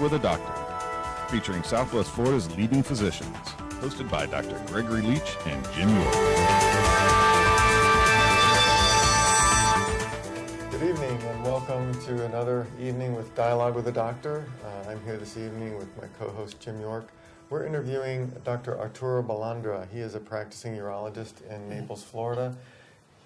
with a Doctor, featuring Southwest Florida's leading physicians, hosted by Dr. Gregory Leach and Jim York. Good evening and welcome to another evening with Dialogue with a Doctor. I'm here this evening with my co-host Jim York. We're interviewing Dr. Arturo Balandra. He is a practicing urologist in Naples, Florida.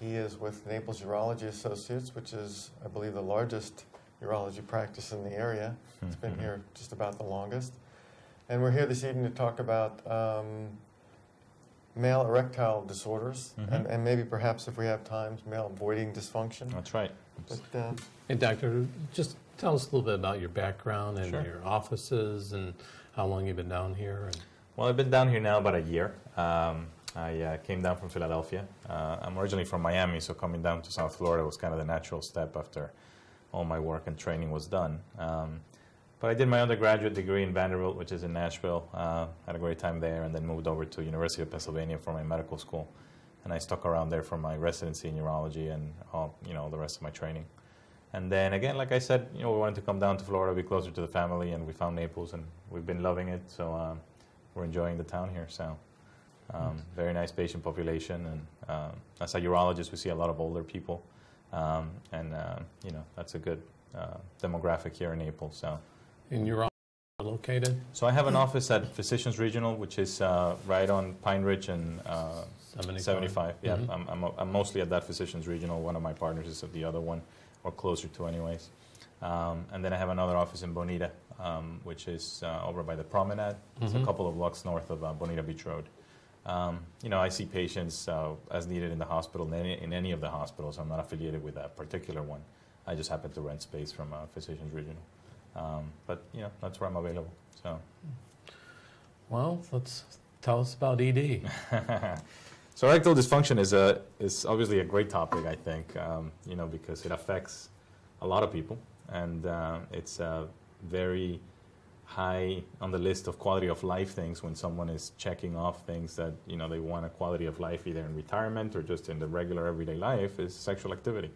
He is with Naples Urology Associates, which is, I believe, the largest urology practice in the area. It's been here just about the longest. And we're here this evening to talk about male erectile disorders, and maybe perhaps if we have time, male voiding dysfunction. That's right. But, Hey, Doctor, just tell us a little bit about your background and your offices and how long you've been down here. Well, I've been down here now about a year. I came down from Philadelphia. I'm originally from Miami, so coming down to South Florida was kind of the natural step after all my work and training was done. But I did my undergraduate degree in Vanderbilt, which is in Nashville. Had a great time there, and then moved over to University of Pennsylvania for my medical school. And I stuck around there for my residency in urology and all the rest of my training. And then again, like I said, we wanted to come down to Florida, be closer to the family, and we found Naples, and we've been loving it. So we're enjoying the town here. So very nice patient population, and as a urologist, we see a lot of older people, and that's a good demographic here in Naples. So. And you're located? So I have an office at Physicians Regional, which is right on Pine Ridge and 75. Yeah, I'm mostly at that Physicians Regional. One of my partners is at the other one, or closer to anyways. And then I have another office in Bonita, which is over by the Promenade. It's a couple of blocks north of Bonita Beach Road. I see patients as needed in the hospital, in any of the hospitals. I'm not affiliated with that particular one. I just happen to rent space from Physicians Regional. But that's where I'm available. So, well, tell us about ED. So erectile dysfunction is obviously a great topic, I think, because it affects a lot of people, and it's very high on the list of quality of life things when someone is checking off things that they want a quality of life either in retirement or just in the regular everyday life is sexual activity.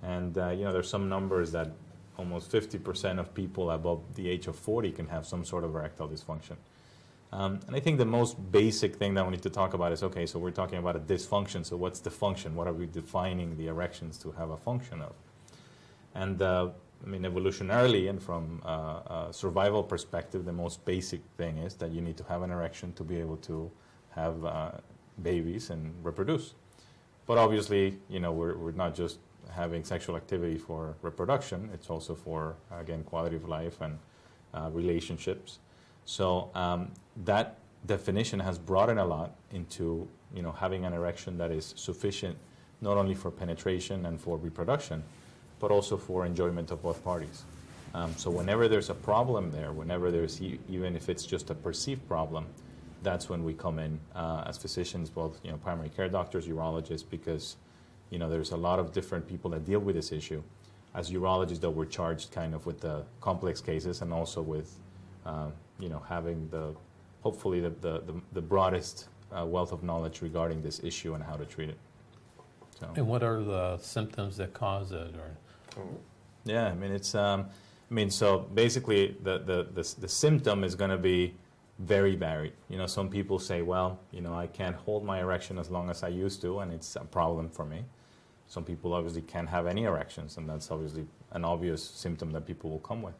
And there's some numbers that almost 50% of people above the age of 40 can have some sort of erectile dysfunction. And I think the most basic thing that we need to talk about is, okay, so we're talking about a dysfunction, so what's the function? What are we defining the erections to have a function of? And evolutionarily and from a survival perspective, the most basic thing is that you need to have an erection to be able to have babies and reproduce. But obviously, we're not just having sexual activity for reproduction, it's also for, again, quality of life and relationships. So that definition has broadened a lot into, having an erection that is sufficient not only for penetration and for reproduction, but also for enjoyment of both parties. So whenever there's a problem there, whenever there's, even if it's just a perceived problem, that's when we come in as physicians, both primary care doctors, urologists, because there's a lot of different people that deal with this issue. As urologists, though, we're charged kind of with the complex cases and also with, having hopefully the broadest wealth of knowledge regarding this issue and how to treat it. So. And what are the symptoms that cause it? Yeah, so basically the symptom is going to be very varied. Some people say, well, I can't hold my erection as long as I used to, and it's a problem for me. Some people obviously can't have any erections, and that's obviously an obvious symptom that people will come with.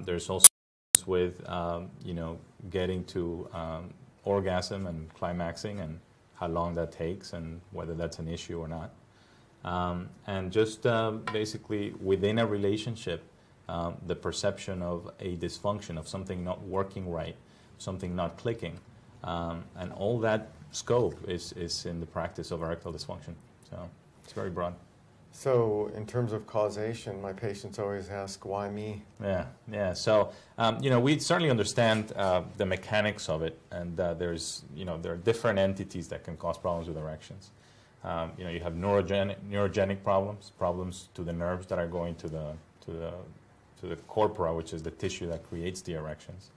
There's also with, getting to orgasm and climaxing and how long that takes and whether that's an issue or not. And just basically within a relationship, the perception of a dysfunction, of something not working right, something not clicking, and all that scope is in the practice of erectile dysfunction. So it's very broad. So in terms of causation, my patients always ask, why me? Yeah. So, we certainly understand the mechanics of it, and there are different entities that can cause problems with erections. You have neurogenic problems to the nerves that are going to the corpora, which is the tissue that creates the erections.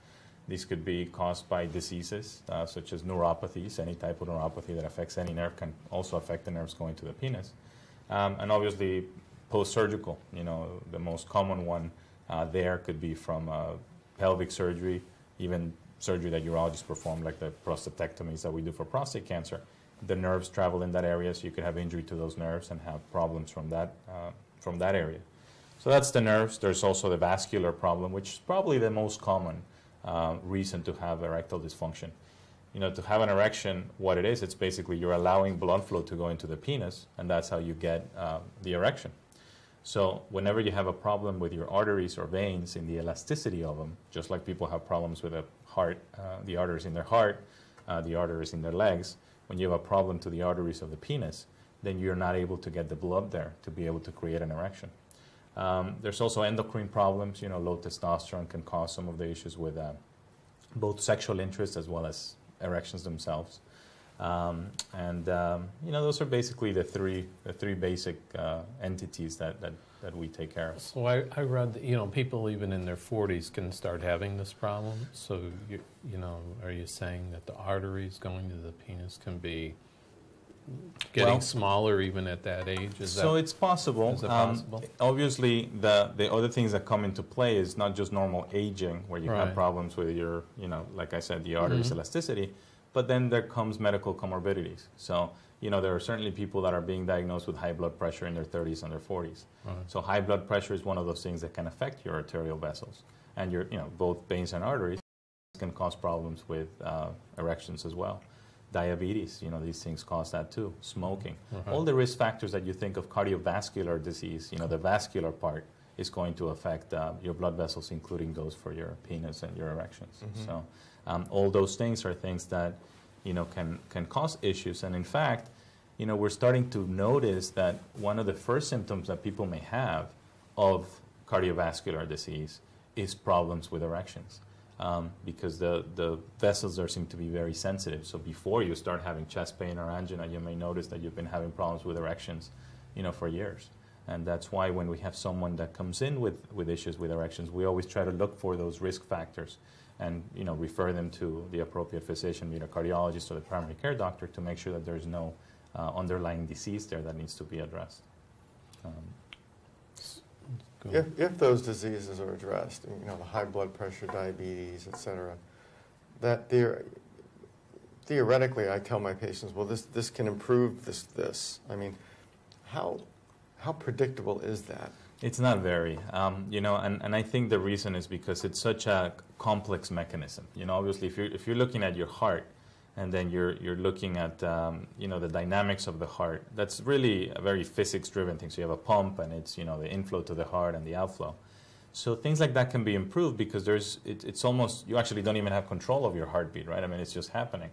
These could be caused by diseases such as neuropathies. Any type of neuropathy that affects any nerve can also affect the nerves going to the penis. And obviously, post-surgical, the most common one There could be from pelvic surgery, even surgery that urologists perform, like the prostatectomies that we do for prostate cancer. The nerves travel in that area, so you could have injury to those nerves and have problems from that area. So that's the nerves. There's also the vascular problem, which is probably the most common reason to have erectile dysfunction. You know, to have an erection, what it is, it's basically you're allowing blood flow to go into the penis, and that's how you get the erection. So whenever you have a problem with your arteries or veins in the elasticity of them, just like people have problems with the heart, the arteries in their heart, the arteries in their legs, when you have a problem to the arteries of the penis, then you're not able to get the blood there to be able to create an erection. There's also endocrine problems. You know, low testosterone can cause some of the issues with both sexual interest as well as erections themselves. You know, those are basically the three basic entities that we take care of. So I read that, you know, people even in their 40s can start having this problem. So, you know, are you saying that the arteries going to the penis can be getting smaller even at that age? So it's possible. Is it possible? Obviously, the other things that come into play is not just normal aging, where you Right. have problems with your, you know, like I said, the arteries elasticity, but then there comes medical comorbidities. So, you know, there are certainly people that are being diagnosed with high blood pressure in their 30s and their 40s. Right. So high blood pressure is one of those things that can affect your arterial vessels, and your, you know, both veins and arteries can cause problems with erections as well. Diabetes, you know, these things cause that too. Smoking. All the risk factors that you think of cardiovascular disease, you know, the vascular part is going to affect your blood vessels, including those for your penis and your erections. So all those things are things that, you know, can cause issues. And in fact, you know, we're starting to notice that one of the first symptoms that people may have of cardiovascular disease is problems with erections. Because the vessels there seem to be very sensitive. So before you start having chest pain or angina, you may notice that you've been having problems with erections, you know, for years. And that's why when we have someone that comes in with issues with erections, we always try to look for those risk factors and, you know, refer them to the appropriate physician, be it a cardiologist or the primary care doctor, to make sure that there's no underlying disease there that needs to be addressed. If those diseases are addressed, you know, the high blood pressure, diabetes, et cetera, that theoretically, I tell my patients, well, this can improve this. I mean, how predictable is that? It's not very, you know, and I think the reason is because it's such a complex mechanism. You know, obviously, if you're looking at your heart, and then you're looking at you know, the dynamics of the heart, that's really a very physics-driven thing. So you have a pump, and it's, you know, the inflow to the heart and the outflow. So things like that can be improved because it's almost, you actually don't even have control of your heartbeat, right? I mean, it's just happening.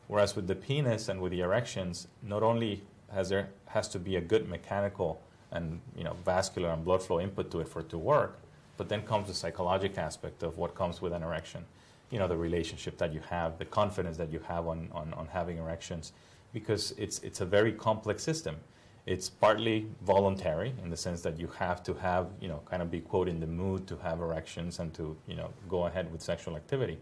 Whereas with the penis and with the erections, not only has to be a good mechanical and, you know, vascular and blood flow input to it for it to work, but then comes the psychological aspect of what comes with an erection. You know, the relationship that you have, the confidence that you have on having erections, because it's a very complex system. It's partly voluntary in the sense that you have to have, you know, kind of be, quote, in the mood to have erections and to, you know, go ahead with sexual activity.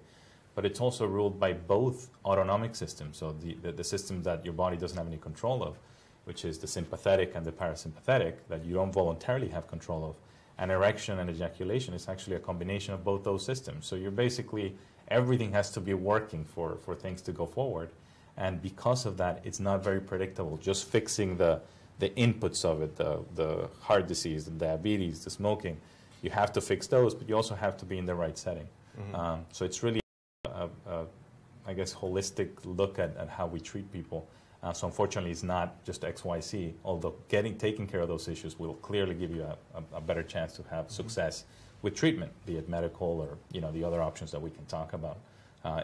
But it's also ruled by both autonomic systems, so the system that your body doesn't have any control of, which is the sympathetic and the parasympathetic, that you don't voluntarily have control of. And erection and ejaculation is actually a combination of both those systems. So you're basically, everything has to be working for things to go forward. And because of that, it's not very predictable. Just fixing the inputs of it, the heart disease, the diabetes, the smoking, you have to fix those, but you also have to be in the right setting. So it's really, I guess, holistic look at how we treat people. So unfortunately, it's not just XYZ, although taking care of those issues will clearly give you a better chance to have success with treatment, be it medical or, you know, the other options that we can talk about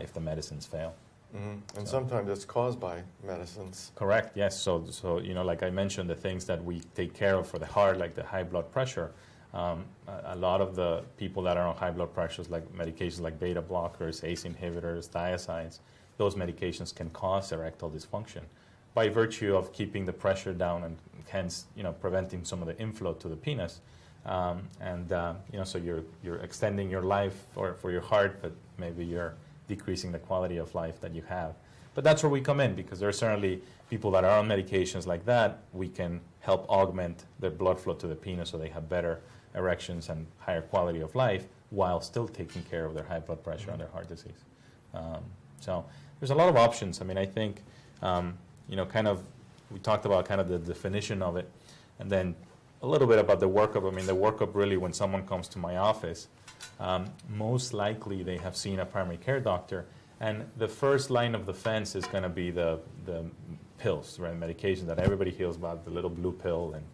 if the medicines fail. And sometimes it's caused by medicines. Correct, yes. So, you know, like I mentioned, the things that we take care of for the heart, like the high blood pressure, a lot of the people that are on high blood pressures, like medications like beta blockers, ACE inhibitors, thiazides, those medications can cause erectile dysfunction by virtue of keeping the pressure down and hence, you know, preventing some of the inflow to the penis. You know, so you're extending your life for your heart, but maybe you're decreasing the quality of life that you have. But that's where we come in, because there are certainly people that are on medications like that. We can help augment their blood flow to the penis so they have better erections and higher quality of life while still taking care of their high blood pressure and their heart disease. So there's a lot of options. I mean, I think, kind of, we talked about kind of the definition of it, and then a little bit about the workup. I mean, the workup really, when someone comes to my office, most likely they have seen a primary care doctor, and the first line of defense is going to be the pills, right, medication that everybody hears about, the little blue pill and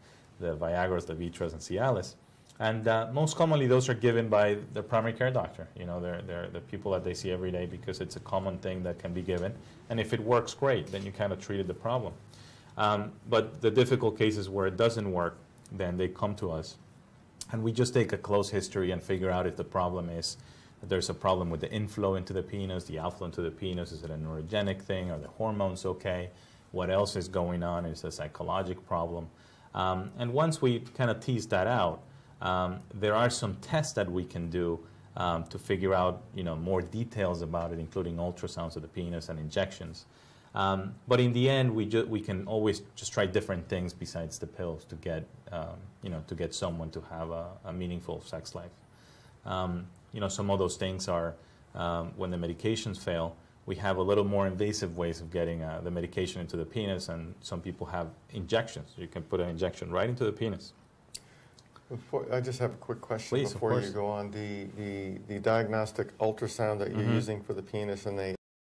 the Viagras, the Levitras, and Cialis. And most commonly, those are given by the primary care doctor. You know, they're the people that they see every day because it's a common thing that can be given. And if it works, great, then you kind of treated the problem. But the difficult cases where it doesn't work, then they come to us. And we just take a close history and figure out if the problem is that there's a problem with the inflow into the penis, the outflow into the penis. Is it a neurogenic thing? Are the hormones okay? What else is going on? Is it a psychological problem? And once we kind of tease that out, there are some tests that we can do to figure out, more details about it, including ultrasounds of the penis and injections. But in the end, we can always just try different things besides the pills to get, to get someone to have a meaningful sex life. Some of those things are when the medications fail, we have a little more invasive ways of getting the medication into the penis, and some people have injections. You can put an injection right into the penis. I just have a quick question. Please, before you go on. The diagnostic ultrasound that you're using for the penis and the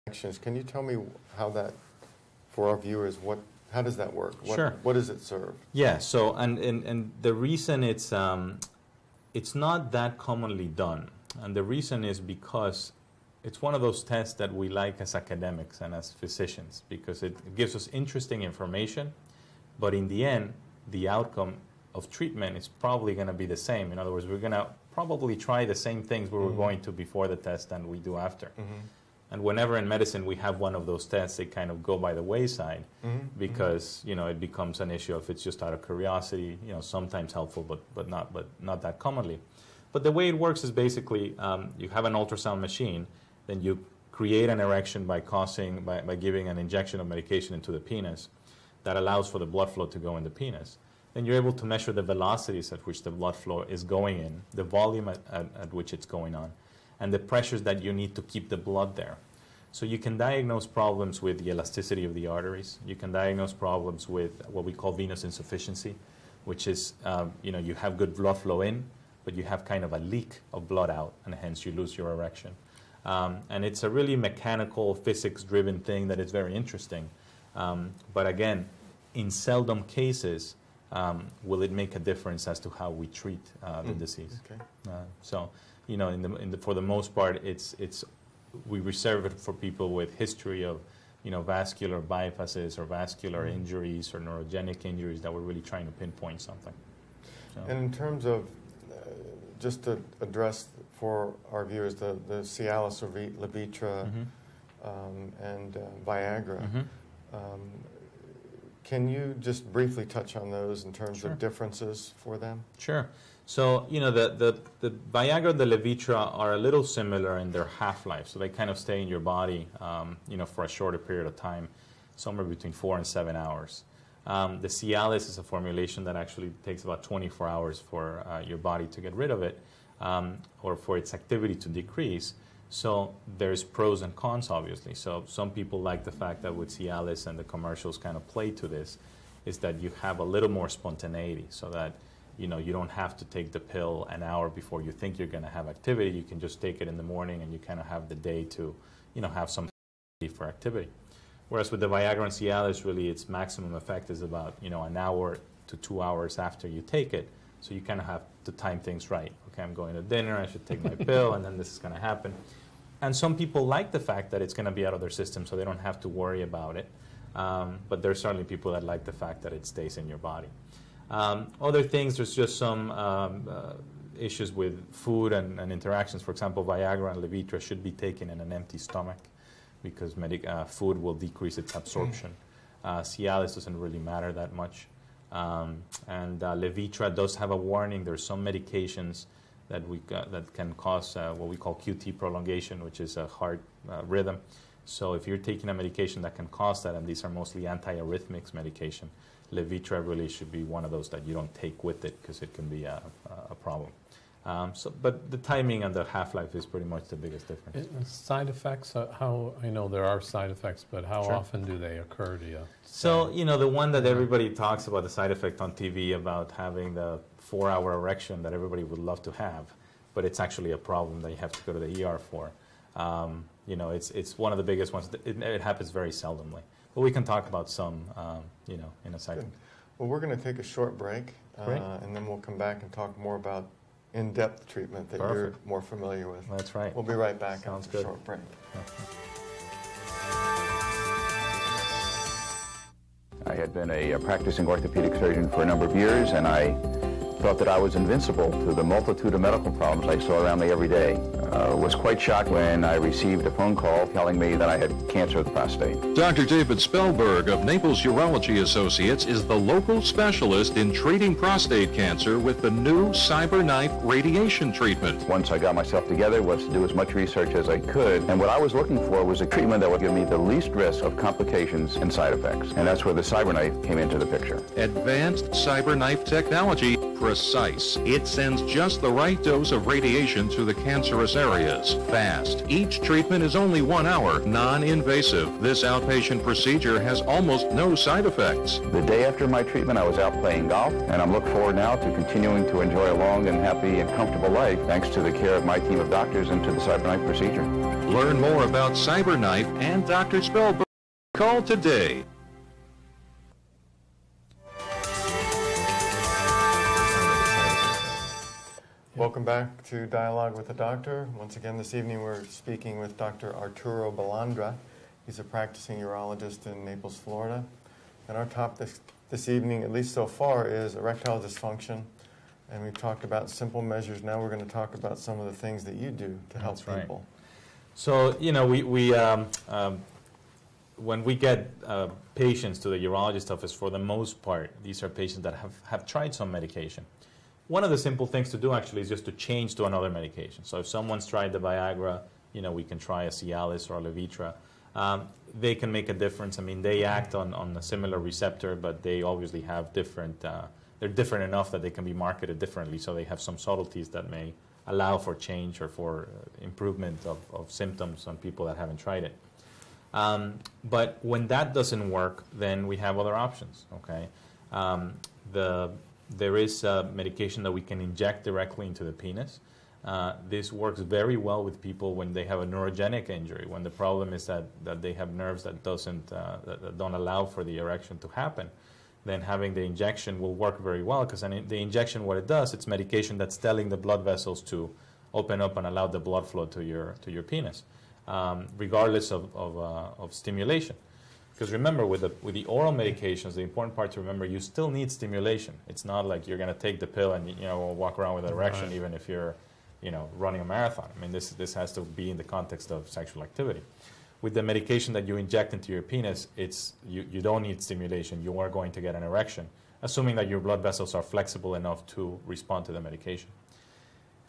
injections, can you tell me how that, for our viewers, how does that work? Sure. What does it serve? Yeah, so, and the reason it's not that commonly done, and the reason is because it's one of those tests that we like as academics and as physicians, because it gives us interesting information, but in the end, the outcome of treatment is probably going to be the same. In other words, we're going to probably try the same things we were going to before the test and we do after. And whenever in medicine we have one of those tests, they kind of go by the wayside because it becomes an issue if it's just out of curiosity. Sometimes helpful, but not that commonly. But the way it works is basically you have an ultrasound machine, then you create an erection by giving an injection of medication into the penis that allows for the blood flow to go in the penis. Then you're able to measure the velocities at which the blood flow is going in, the volume at which it's going on, and the pressures that you need to keep the blood there. So you can diagnose problems with the elasticity of the arteries. You can diagnose problems with what we call venous insufficiency, which is, you have good blood flow in, but you have kind of a leak of blood out, and hence you lose your erection. And it's a really mechanical, physics-driven thing that is very interesting. But again, in seldom cases, will it make a difference as to how we treat the disease? Okay. For the most part, we reserve it for people with history of, vascular bypasses or vascular injuries or neurogenic injuries that we're really trying to pinpoint something. So. And in terms of, just to address for our viewers, the Cialis or Levitra and Viagra, can you just briefly touch on those in terms of differences for them? Sure. So, the Viagra and the Levitra are a little similar in their half-life. So they kind of stay in your body, for a shorter period of time, somewhere between 4 and 7 hours. The Cialis is a formulation that actually takes about 24 hours for your body to get rid of it, or for its activity to decrease. So there's pros and cons, obviously. So some people like the fact that with Cialis, and the commercials kind of play to this, is that you have a little more spontaneity, so that you don't have to take the pill an hour before you think you're going to have activity. You can just take it in the morning, and you kind of have the day to have some for activity. Whereas with the Viagra and Cialis, really its maximum effect is about an hour to 2 hours after you take it. So you kind of have to time things right. Okay, I'm going to dinner, I should take my pill, and then this is going to happen. And some people like the fact that it's going to be out of their system, so they don't have to worry about it. But there's certainly people that like the fact that it stays in your body. Other things, there's just some issues with food and interactions. For example, Viagra and Levitra should be taken in an empty stomach, because food will decrease its absorption. Cialis doesn't really matter that much. And Levitra does have a warning. There's some medications that can cause what we call QT prolongation, which is a heart rhythm. So if you're taking a medication that can cause that, and these are mostly antiarrhythmics medication, Levitra really should be one of those that you don't take with it because it can be a problem. But the timing and the half-life is pretty much the biggest difference. Side effects, how, I know there are side effects, but how Sure. often do they occur to you? So, you know, the one that everybody talks about, the side effect on TV about having the 4-hour erection that everybody would love to have, but it's actually a problem that you have to go to the ER for. You know, it's one of the biggest ones. It happens very seldomly. But we can talk about some, you know, in a second. Good. Well, we're going to take a short break, Great. and then we'll come back and talk more about in-depth treatment that Perfect. you're more familiar with. That's right. We'll be right back Sounds after a good. short break. I had been a practicing orthopedic surgeon for a number of years, and I thought that I was invincible to the multitude of medical problems I saw around me every day. Was quite shocked when I received a phone call telling me that I had cancer of the prostate. Dr. David Spellberg of Naples Urology Associates is the local specialist in treating prostate cancer with the new CyberKnife radiation treatment. Once I got myself together, was to do as much research as I could, and what I was looking for was a treatment that would give me the least risk of complications and side effects, and that's where the CyberKnife came into the picture. Advanced CyberKnife technology, precise. It sends just the right dose of radiation to the cancerous areas. Fast. Each treatment is only 1 hour, non-invasive. This outpatient procedure has almost no side effects. The day after my treatment, I was out playing golf, and I'm looking forward now to continuing to enjoy a long and happy and comfortable life thanks to the care of my team of doctors and to the CyberKnife procedure. Learn more about CyberKnife and Dr. Spellberg. Call today. Welcome back to Dialogue with the Doctor. Once again, this evening we're speaking with Dr. Arturo Balandra. He's a practicing urologist in Naples, Florida. And our topic this evening, at least so far, is erectile dysfunction. And we've talked about simple measures. Now we're going to talk about some of the things that you do to help That's right. people. So, you know, when we get patients to the urologist office, for the most part, these are patients that have tried some medication. One of the simple things to do actually is just to change to another medication. So if someone's tried the Viagra, you know, we can try a Cialis or a Levitra. They can make a difference. I mean, they act on a similar receptor, but they obviously have different, they're different enough that they can be marketed differently. So they have some subtleties that may allow for change or for improvement of symptoms on people that haven't tried it. But when that doesn't work, then we have other options, okay? There is medication that we can inject directly into the penis. This works very well with people when they have a neurogenic injury, when the problem is that they have nerves that don't allow for the erection to happen. Then having the injection will work very well, because the injection, what it does, it's medication that's telling the blood vessels to open up and allow the blood flow to your penis, regardless of stimulation. Because remember, with the oral medications, the important part to remember, you still need stimulation. It's not like you're going to take the pill and walk around with an erection, right, even if you're running a marathon. I mean, this has to be in the context of sexual activity. With the medication that you inject into your penis, you don't need stimulation. You are going to get an erection, assuming that your blood vessels are flexible enough to respond to the medication.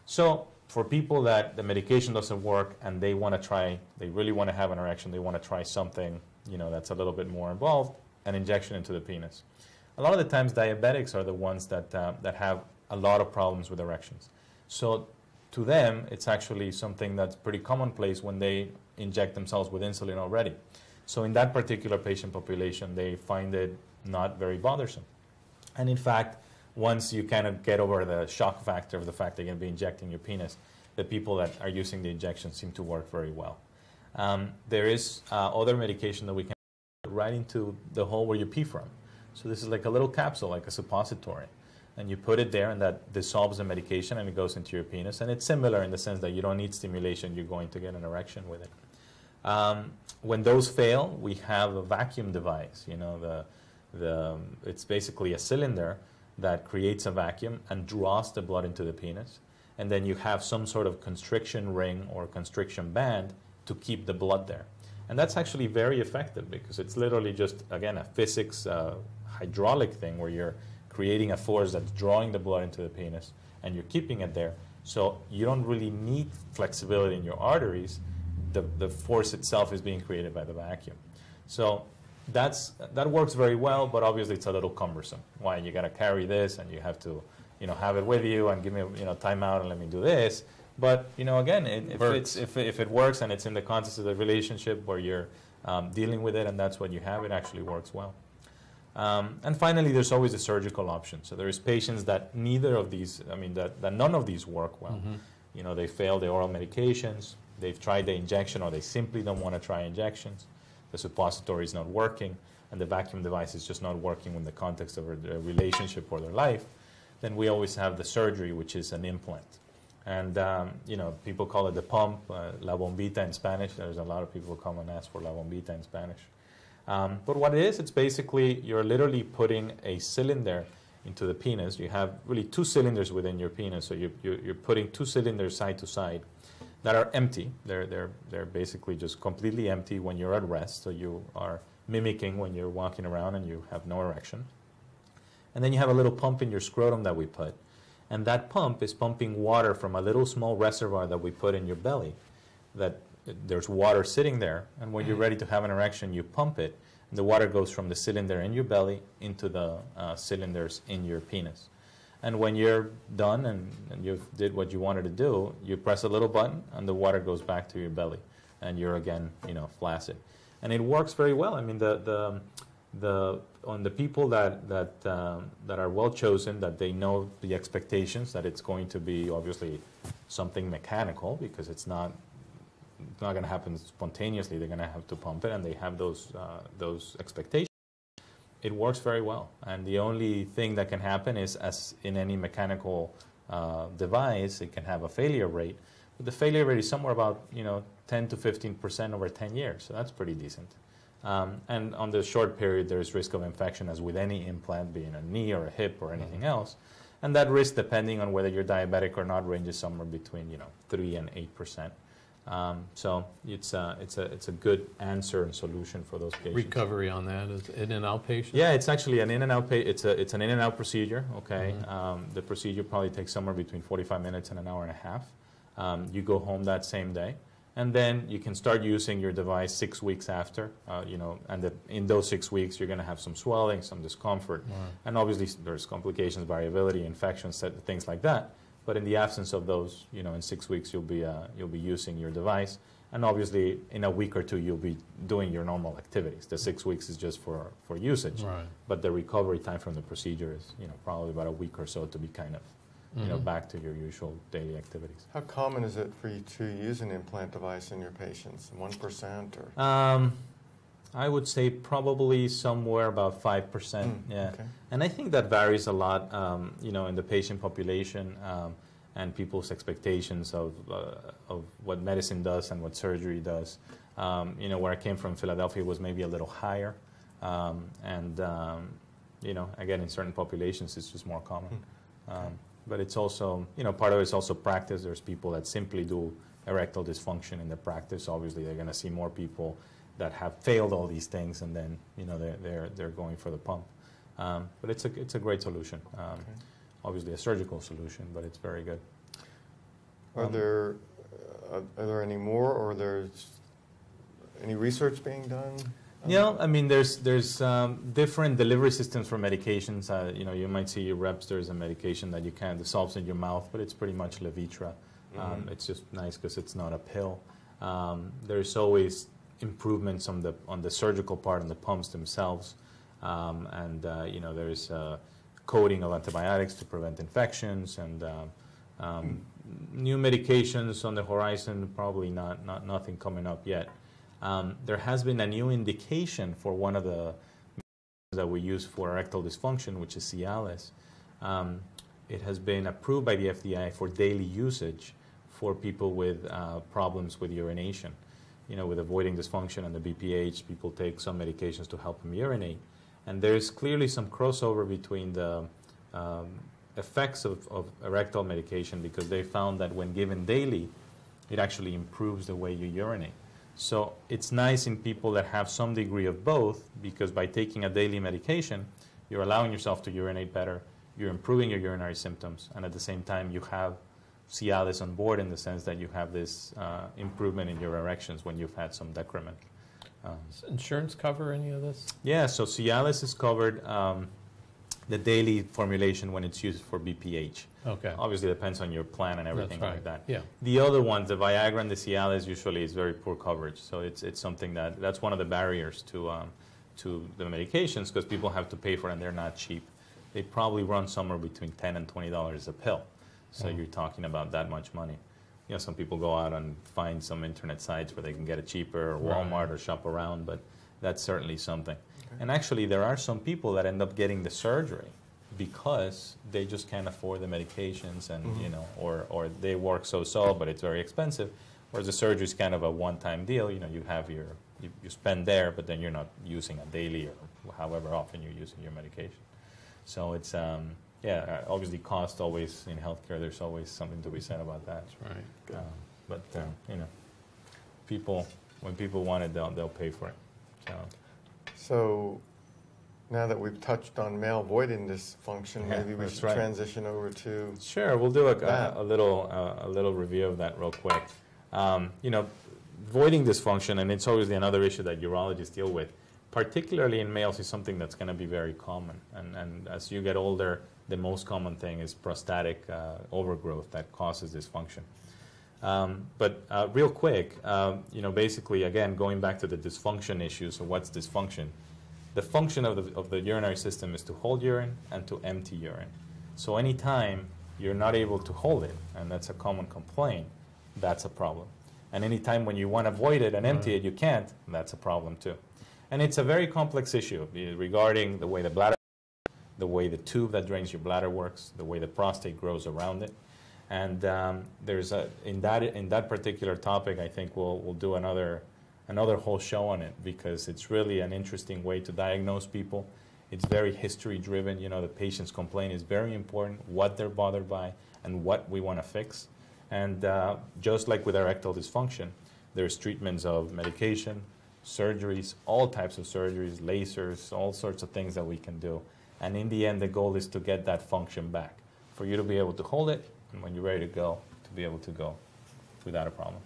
So for people that the medication doesn't work and they really want to have an erection, they want to try something that's a little bit more involved, an injection into the penis. A lot of the times diabetics are the ones that have a lot of problems with erections. So to them, it's actually something that's pretty commonplace when they inject themselves with insulin already. So in that particular patient population, they find it not very bothersome. And in fact, once you kind of get over the shock factor of the fact that you're going to be injecting your penis, the people that are using the injection seem to work very well. There is other medication that we can put right into the hole where you pee from. So this is like a little capsule, like a suppository. And you put it there, and that dissolves the medication, and it goes into your penis. And it's similar in the sense that you don't need stimulation. You're going to get an erection with it. When those fail, we have a vacuum device. It's basically a cylinder that creates a vacuum and draws the blood into the penis. And then you have some sort of constriction ring or constriction band to keep the blood there. And that's actually very effective, because it's literally just, again, a physics hydraulic thing where you're creating a force that's drawing the blood into the penis and you're keeping it there. So you don't really need flexibility in your arteries, the force itself is being created by the vacuum. So that works very well, but obviously it's a little cumbersome. Why? You got to carry this, and you have to, have it with you, and give me, time out and let me do this. But again, if it works and it's in the context of the relationship where you're dealing with it, and that's what you have, it actually works well. And finally, there's always a surgical option. So there's patients that neither of these, that none of these work well. Mm-hmm. They fail the oral medications, they've tried the injection, or they simply don't want to try injections. The suppository is not working, and the vacuum device is just not working in the context of their relationship or their life. Then we always have the surgery, which is an implant. And, people call it the pump, la bombita in Spanish. There's a lot of people who come and ask for la bombita in Spanish. But what it is, it's basically you're literally putting a cylinder into the penis. You have really two cylinders within your penis, so you're putting two cylinders side to side that are empty. They're basically just completely empty when you're at rest, so you are mimicking when you're walking around and you have no erection. And then you have a little pump in your scrotum that we put, and that pump is pumping water from a little small reservoir that we put in your belly. That there's water sitting there, and when you're ready to have an erection, you pump it, and the water goes from the cylinder in your belly into the cylinders in your penis. And when you're done and you did what you wanted to do, you press a little button, and the water goes back to your belly, and you're again, flaccid. And it works very well. I mean, on the people that are well chosen, that they know the expectations, that it's going to be obviously something mechanical, because it's not going to happen spontaneously. They're going to have to pump it, and they have those expectations. It works very well, and the only thing that can happen is, as in any mechanical device, it can have a failure rate. But the failure rate is somewhere about 10 to 15% over 10 years, so that's pretty decent. And on the short period, there's risk of infection, as with any implant, being a knee or a hip or anything else. And that risk, depending on whether you're diabetic or not, ranges somewhere between 3 and 8%. So it's a good answer and solution for those patients. Recovery on that is in and out patient? Yeah, it's actually an in and out. It's an in and out procedure. Okay, the procedure probably takes somewhere between 45 minutes and an hour and a half. You go home that same day, and then you can start using your device 6 weeks after. And in those 6 weeks, you're going to have some swelling, some discomfort, and obviously there's complications, variability, infections, things like that. But in the absence of those, in 6 weeks you'll be using your device, and obviously in a week or two you'll be doing your normal activities. The 6 weeks is just for usage, right. But the recovery time from the procedure is probably about a week or so to be kind of back to your usual daily activities. How common is it for you to use an implant device in your patients? 1% or? I would say probably somewhere about 5%. Yeah, okay. And I think that varies a lot, in the patient population and people's expectations of what medicine does and what surgery does. Where I came from, Philadelphia, was maybe a little higher, again, in certain populations, it's just more common. Okay. But it's also, part of it is also practice. There's people that simply do erectile dysfunction in their practice. Obviously, they're going to see more people that have failed all these things, and then they're going for the pump. But it's a great solution. Okay. Obviously a surgical solution, but it's very good. Are there any more, or there's any research being done? There's different delivery systems for medications. You might see your reps. There's a medication that you can dissolve in your mouth, but it's pretty much Levitra. It's just nice because it's not a pill. There's always improvements on the surgical part and the pumps themselves, there's coating of antibiotics to prevent infections, and new medications on the horizon. Probably nothing coming up yet. There has been a new indication for one of the medications that we use for erectile dysfunction, which is Cialis. It has been approved by the FDA for daily usage for people with problems with urination. With avoiding dysfunction and the BPH, people take some medications to help them urinate. And there's clearly some crossover between the effects of erectile medication, because they found that when given daily, it actually improves the way you urinate. So it's nice in people that have some degree of both, because by taking a daily medication, you're allowing yourself to urinate better, you're improving your urinary symptoms, and at the same time you have Cialis on board in the sense that you have this improvement in your erections when you've had some decrement. Does insurance cover any of this? Yeah, so Cialis is covered, the daily formulation when it's used for BPH. Okay. Obviously, it depends on your plan and everything That's right. like that. Yeah. The other ones, the Viagra and the Cialis, usually is very poor coverage. So it's something that's one of the barriers to the medications, because people have to pay for it and they're not cheap. They probably run somewhere between $10 and $20 a pill. So you're talking about that much money. You know, some people go out and find some internet sites where they can get it cheaper, or Walmart, or shop around, but that's certainly something. Okay. And actually, there are some people that end up getting the surgery because they just can't afford the medications, and you know, or they work so-so, but it's very expensive. Whereas the surgery is kind of a one-time deal. You know, you have you spend there, but then you're not using it daily or however often you're using your medication. So it's yeah, obviously cost always in healthcare. There's always something to be said about that. That's right. But you know, when people want it, they'll pay for it. So now that we've touched on male voiding dysfunction, maybe we should transition over to. Sure, we'll do a little review of that real quick. You know, voiding dysfunction, and it's obviously another issue that urologists deal with, particularly in males, is something that's going to be very common. And as you get older, the most common thing is prostatic overgrowth that causes dysfunction. But real quick, you know, basically, again, going back to the dysfunction issue, so what's dysfunction? The function of the urinary system is to hold urine and to empty urine. So anytime you're not able to hold it, and that's a common complaint, that's a problem. And anytime when you want to void it and empty it, you can't, that's a problem too. And it's a very complex issue regarding the way the bladder, the way the tube that drains your bladder works, the way the prostate grows around it. And there's in that particular topic, I think we'll do another whole show on it, because it's really an interesting way to diagnose people. It's very history driven. You know, the patient's complaint is very important, what they're bothered by and what we want to fix. And just like with erectile dysfunction, there's treatments of medication, surgeries, all types of surgeries, lasers, all sorts of things that we can do. And in the end, the goal is to get that function back, for you to be able to hold it, and when you're ready to go, to be able to go without a problem.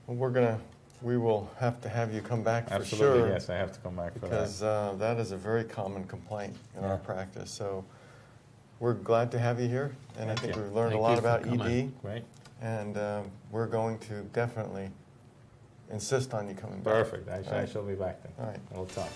Well, we will have to have you come back for sure. Absolutely, yes, I have to come back for that. Because that is a very common complaint in our practice. So we're glad to have you here, and I think we've learned a lot about ED. Great. And we're going to definitely insist on you coming back. Perfect. I shall be back then. All right. We'll talk.